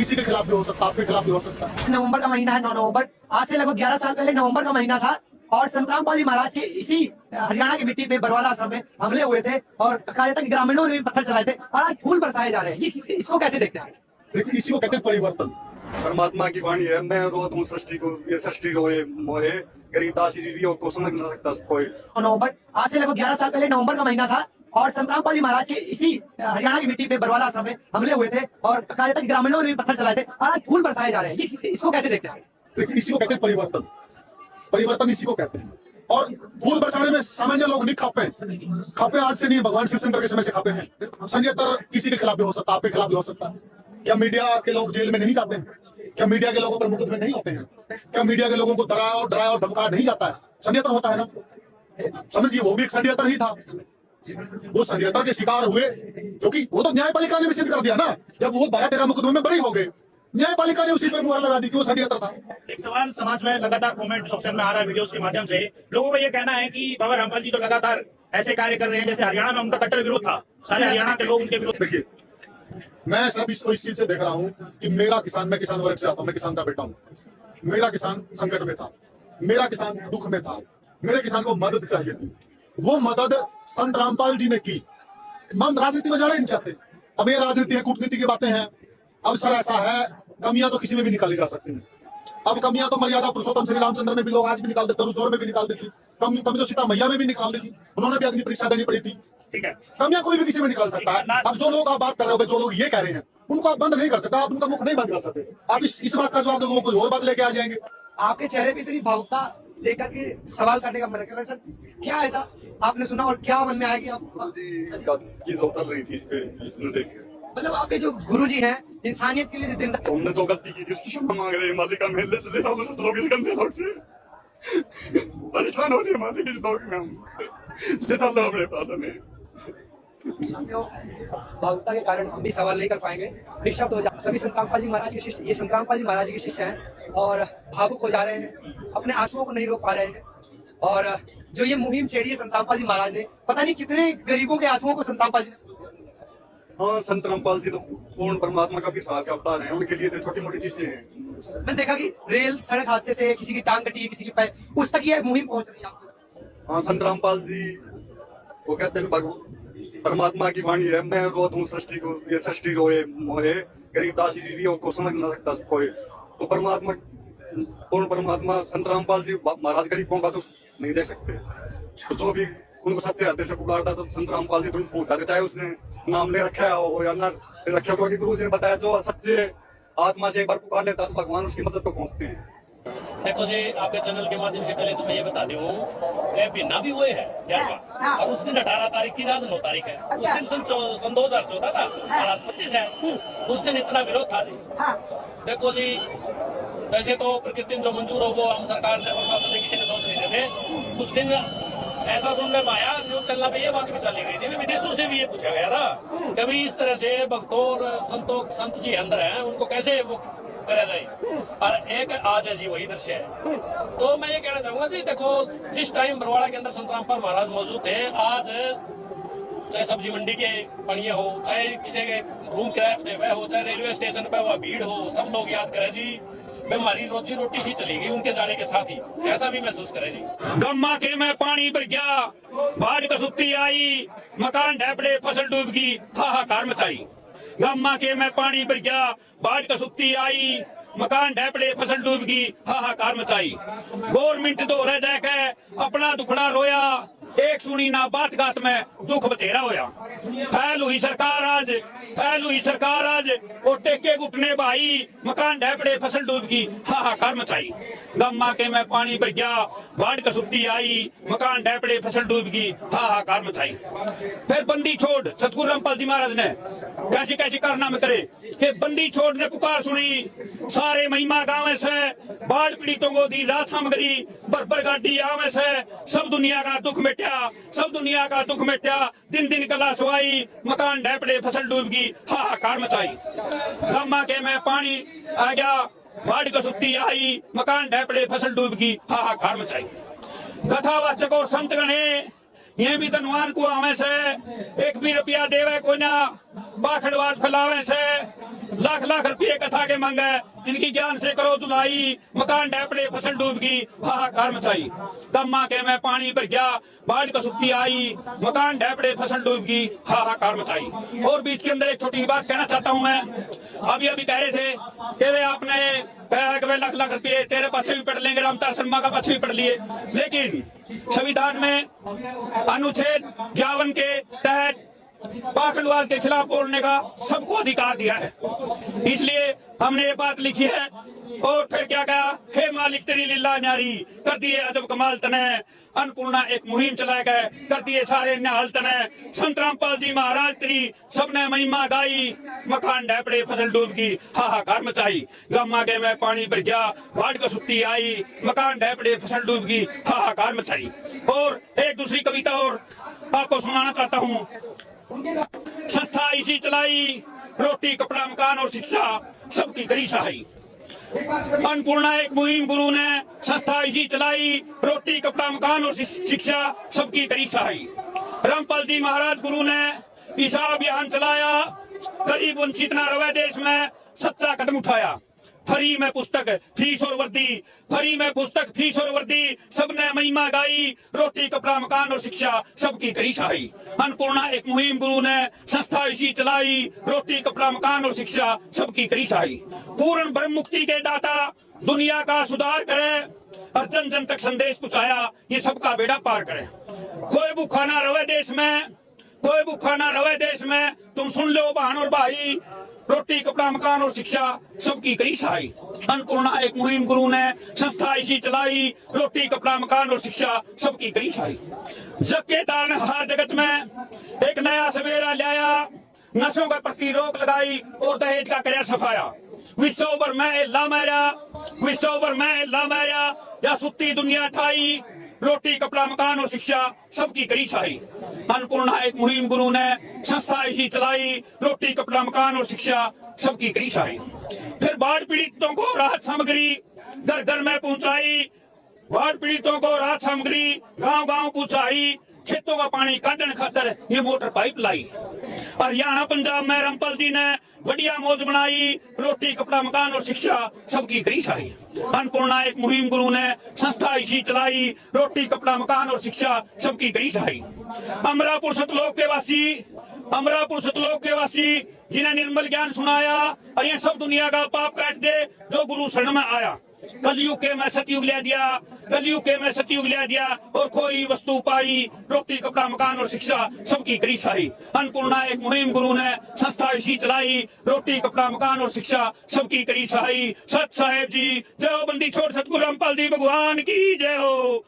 किसी के खिलाफ भी हो सकता है, आपके खिलाफ भी हो सकता है। नवंबर का महीना है, 9 नवंबर। आज से लगभग 11 साल पहले नवंबर का महीना था और संतराम पाल जी महाराज के इसी हरियाणा की मिट्टी पे बरवाला आश्रम में हमले हुए थे और कहा जाता है कि ग्रामीणों ने भी पत्थर चलाए थे और आज फूल बरसाए जा रहे हैं। ये इसको कैसे देखते हैं? देखिए, इसी को कहते हैं परिवर्तन। परमात्मा की वाणी है, मैं रोत हूँ सृष्टि को, ये सृष्टि रोए मोहे, गरीब दासी जीवियों को समझ न सकता कोई। नवंबर, आज से लगभग 11 साल पहले नवंबर का महीना था और संतराम पाल जी महाराज के इसी हरियाणा की मिट्टी पे बरवाला आश्रम में हमले हुए थे और कहा जाता है कि ग्रामीणों ने भी पत्थर चलाए थे और आज फूल बरसाए जा रहे हैं। ये इसको कैसे देखते हैं? देखिए, इसी को कहते हैं परिवर्तन। परिवर्तन इसी को कहते हैं। और फूल बरसाने में सामान्य लोग नहीं खापे। खापे आज से नहीं, भगवान शिव शंकर के समय से खापे हैं। संयंत्र किसी के खिलाफ भी हो सकता है, आपके खिलाफ भी हो सकता है। क्या मीडिया के लोग जेल में नहीं जाते हैं? क्या मीडिया के लोगों पर मुकदमे नहीं होते हैं? क्या मीडिया के लोगों को डराया और धमकाया नहीं जाता है? षड्यंत्र होता है ना। समझिए, वो भी एक षड्यंत्र ही था। वो षड्यंत्र के शिकार हुए क्योंकि वो तो न्यायपालिका ने भी सिद्ध कर दिया ना। जब वो 12-13 मुकदमे में बरी हो गए, न्यायपालिका ने उसी पर मुहर लगा दी कि वो षड्यंत्र था। एक सवाल समाज में लगातार कमेंट सेक्शन में आ रहा है, वीडियोस के माध्यम से लोगों का ये कहना है कि बाबा रामपाल जी तो लगातार ऐसे कार्य कर रहे हैं जैसे हरियाणा में उनका कट्टर विरोध था, सारे हरियाणा के लोग उनके विरोध। देखिए, मैं सिर्फ इसको इस चीज से देख रहा हूँ कि मेरा किसान, मैं किसान वर्ग से आता हूँ, मैं किसान का बेटा हूँ। मेरा किसान संकट में था, मेरा किसान दुख में था, मेरे किसान को मदद चाहिए थी। वो मदद संत रामपाल जी ने की। हम राजनीति में जाना ही नहीं चाहते। अब ये राजनीति है, कूटनीति की बातें हैं। अब सर ऐसा है, कमियां तो किसी में भी निकाली जा सकती हैं। अब कमियां तो मर्यादा पुरुषोत्तम श्री रामचंद्र में भी लोग आज भी निकाल देते, उस दौर में भी निकाल देती। कमी तो सीता मैया में भी निकाल देती, उन्होंने भी अग्नि परीक्षा देनी पड़ी थी। ठीक है, कमियां कोई भी किसी में निकाल सकता है। अब जो लोग आप बात कर रहे हो, जो लोग ये कह रहे हैं, उनको आप बंद नहीं कर सकते, आप उनका मुख नहीं बंद कर सकते। आप इस बात का जवाब दोगे, कोई और बात लेके आ जाएंगे। आपके चेहरे पे इतनी भावुकता लेकर के सवाल करने का मन कर रहा है सर, क्या ऐसा आपने सुना और क्या मन में आया कि आप की जो उतर रही थी इस पे, इसने देख मतलब आपके जो गुरुजी हैं इंसानियत के लिए दिन हमने जो गलती की थी उसकी क्षमा मांग रहे हैं। मालिक का मेले से सालों से लोग इस गंदे लोग से परेशान हो रहे हैं। मालिक इस दौर में हम जैसा लोग अपने पास हमें भावुकता के कारण हम भी सवाल नहीं कर पाएंगे। निशब्द हो जा। सभी संतराम पाल जी महाराज के शिष्य, ये संतराम पाल जी महाराज के शिष्य हैं और भावुक हो जा रहे हैं, अपने आंसुओं को नहीं रोक पा रहे हैं। और जो ये मुहिम छेड़ी है संतराम पाल जी महाराज ने, पता नहीं कितने गरीबों के आंसुओं को संतराम पाल जी। हाँ, संत रामपाल जी तो पूर्ण परमात्मा का भी साथ के अवतार हैं। उनके लिए तो छोटी मोटी चीजें हैं। मैंने देखा कि रेल सड़क हादसे से किसी की टांग कटी है, किसी की पैर, उस तक ये मुहिम पहुंच रही है। हाँ, संत रामपाल जी वो कहते हैं परमात्मा की वाणी है, मैं रोत हूँ सृष्टि को, ये सृष्टि रोए मोहे, गरीब दासी जीवियों को समझ न सकता कोई। तो परमात्मा, पूर्ण परमात्मा संत रामपाल जी महाराज गरीबों का तो नहीं देख सकते। तो जो भी उनको सच्चे हृदय से पुकारता तो संत रामपाल जी तुरंत पहुंचाते, चाहे उसने नाम ले रखा हो या न रखा, क्योंकि गुरु जी ने बताया जो सच्चे आत्मा से एक बार पुकार लेता तो भगवान उसकी मदद को पहुंचते हैं। देखो जी, आपके चैनल के माध्यम से पहले तो मैं ये बता दूं कि बिना भी हुए है और उस दिन 18 तारीख की रात 9 तारीख है। अच्छा। उस दिन सन 2014 था और आज 25 है। उस दिन इतना विरोध था जी। देखो जी, वैसे तो प्रकृति जो मंजूर हो वो हम सरकार ने, प्रशासन ने, किसी ने दोष नहीं देते। उस दिन ऐसा सुनने में आया, न्यूज चैनल पे ये बात भी चली गई थी, विदेशों से भी ये पूछा गया था कि भाई इस तरह से भक्तों और संत जी अंदर हैं, उनको कैसे वो करा जाए। और एक आज है जी वही दृश्य है। तो मैं ये कहना चाहूंगा जी, देखो जिस टाइम बरवाड़ा के अंदर संत रामपाल महाराज मौजूद थे, आज चाहे सब्जी मंडी के पड़िए हो, चाहे किसी के रूम किराए पे वह हो, चाहे रेलवे स्टेशन पे वह भीड़ हो, सब लोग याद करें जी हमारी रोजी रोटी सी चली गई उनके जाने के साथ ही, ऐसा भी महसूस करें जी। गम्मा के में पानी भर गया, बाढ़ कसुती आई, मकान ढैपड़े, फसल डूब गई, हाहाकार मचाई। गम्मा के में पानी भर गया, बाढ़ कसुती आई, मकान ढैपड़े, फसल डूब गई, हाहाकार मचाई। गवर्नमेंट दो रह जाके अपना दुखड़ा रोया, एक सुनी ना बात गात में दुख बतेरा होया। फैल हुई सरकार आज, फैल हुई सरकार आज, वो टेके घुटने भाई, मकान ढैपड़े, फसल डूब गई, हाहाकार मचाई। गम्मा के में पानी भर गया, बाढ़ कसुती आई, मकान ढैपड़े, फसल डूब गई, हाहाकार मचाई। फिर बंदी छोड़ सतगुरु रामपाल जी महाराज ने कैसी कैसी कारनामे करे कि बंदी छोड़ ने पुकार सुनी, सारे महिमा गाँव से बाढ़ पीड़ितों को दी राहत सामग्री, बरबर गाड़ी आवे से सब दुनिया का दुख मिटा, सब दुनिया का दुख मिटा, दिन दिन कला सुहाई, मकान ढैपड़े, फसल डूब गई, हाहाकार मचाई। गम्मा के में पानी आ गया, बाढ़ कसुती आई, मकान ढैपड़े, फसल डूब गई, हाहाकार मचाई। कथावाचक और संत गणे ये भी धनवान को आवे से 1 भी रुपया देवे को ना, बाखड़वाद फैलावे से लाख लाख रुपये कथा के मांगे, इनकी ज्ञान से करो धुलाई, मकान ढैपड़े फसल डूब गई, हाहाकार मचाई। दम्मा के मैं पानी भर गया, बाढ़ कसुती आई, मकान ढैपड़े फसल डूब गई, हाहाकार मचाई। और बीच के अंदर एक छोटी बात कहना चाहता हूं मैं, अभी कह रहे थे कि वे आपने कहा कि वे लाख लाख रुपये तेरे पीछे भी पढ़ लेंगे, रामतार शर्मा का पीछे भी पढ़ लिए, लेकिन संविधान में अनुच्छेद 51 के तहत पाखंडवाद के खिलाफ बोलने का सबको अधिकार दिया है। इसलिए हमने ये बात लिखी है। और फिर क्या कहा, हे मालिक तेरी लीला न्यारी, कर दिए अजब कमाल तने, अन्नपूर्णा एक मुहिम चलाए गए, कर दिए सारे निहाल तने, संत रामपाल जी महाराज तेरी सबने महिमा गाई, मकान ढैपड़े फसल डूब गई, हाहाकार मचाई। गम्मा के में पानी भर गया, बाढ़ कसुती आई, मकान ढैपड़े फसल डूब गई, हाहाकार मचाई। और एक दूसरी कविता और आपको सुनाना चाहता हूँ। संस्था इसी चलाई, रोटी कपड़ा मकान और शिक्षा सबकी करी सहाई। अन्नपूर्णा एक मुहिम गुरु ने, संस्था इसी चलाई, रोटी कपड़ा मकान और शिक्षा सबकी करी सहाई। रामपाल जी महाराज गुरु ने ईसा अभियान चलाया, गरीब वंचित न रवे देश में सच्चा कदम उठाया। फ्री में पुस्तक फीस और वर्दी, फ्री में पुस्तक फीस और वर्दी, सबने महिमा गाई, रोटी कपड़ा मकान और शिक्षा सबकी करी सहाई। अन्नपूर्णा एक मुहिम गुरु ने, संस्था इसी चलाई, रोटी कपड़ा मकान और शिक्षा सबकी करी सहाई। पूर्ण ब्रह्म मुक्ति के दाता दुनिया का सुधार करे, और जन जन तक संदेश पहुंचाया, ये सबका बेड़ा पार करे। कोई भूखा ना रहे देश में, कोई भूखा ना रहे देश में, तुम सुन लो बहन और भाई, रोटी कपड़ा मकान और शिक्षा सबकी करी सहाई। अन्नपूर्णा एक मुहिम गुरु ने, संस्था इसी चलाई, रोटी कपड़ा मकान और शिक्षा सबकी करी सहाई। जग के तार ने हर जगत में एक नया सवेरा लाया, नशों के प्रति रोक लगाई और दहेज का कर्या सफाया। विश्व भर में एल्ला मारा, विश्व भर में एल्ला मारा, या सुत्ती दुनिया ठाई, रोटी कपड़ा मकान और शिक्षा सबकी करी सहाई। अन्नपूर्णा एक मुहिम गुरु ने, संस्था इसी चलाई, रोटी कपड़ा मकान और शिक्षा सबकी करी सहाई। फिर बाढ़ पीड़ितों को राहत सामग्री घर घर में पहुंचाई, बाढ़ पीड़ितों को राहत सामग्री गांव गांव पहुंचाई, खेतों का पानी काटने खातर ये मोटर पाइप लाई। हरियाणा पंजाब में रामपाल जी ने बढ़िया मौज बनाई, रोटी कपड़ा मकान और शिक्षा सबकी करी सहाई। अन्नपूर्णा एक मुहिम गुरु ने, संस्था इसी चलाई, रोटी कपड़ा मकान और शिक्षा सबकी करी सहाई। अमरापुर सतलोक के वासी, अमरापुर सतलोक के वासी जिन्हें निर्मल ज्ञान सुनाया, और ये सब दुनिया का पाप काट दे जो गुरु शरण में आया। कलयुग के मैं सतयुग ले दिया, कलयुग के मैं सतयुग ले दिया, और खोई वस्तु पाई, रोटी कपड़ा मकान और शिक्षा सबकी करी सहाई। अन्नपूर्णा एक मुहिम गुरु ने, संस्था इसी चलाई, रोटी कपड़ा मकान और शिक्षा सबकी करी सहाई। सत साहेब जी जय हो, बंदी छोड़ सतगुरु रामपाल जी भगवान की जय हो।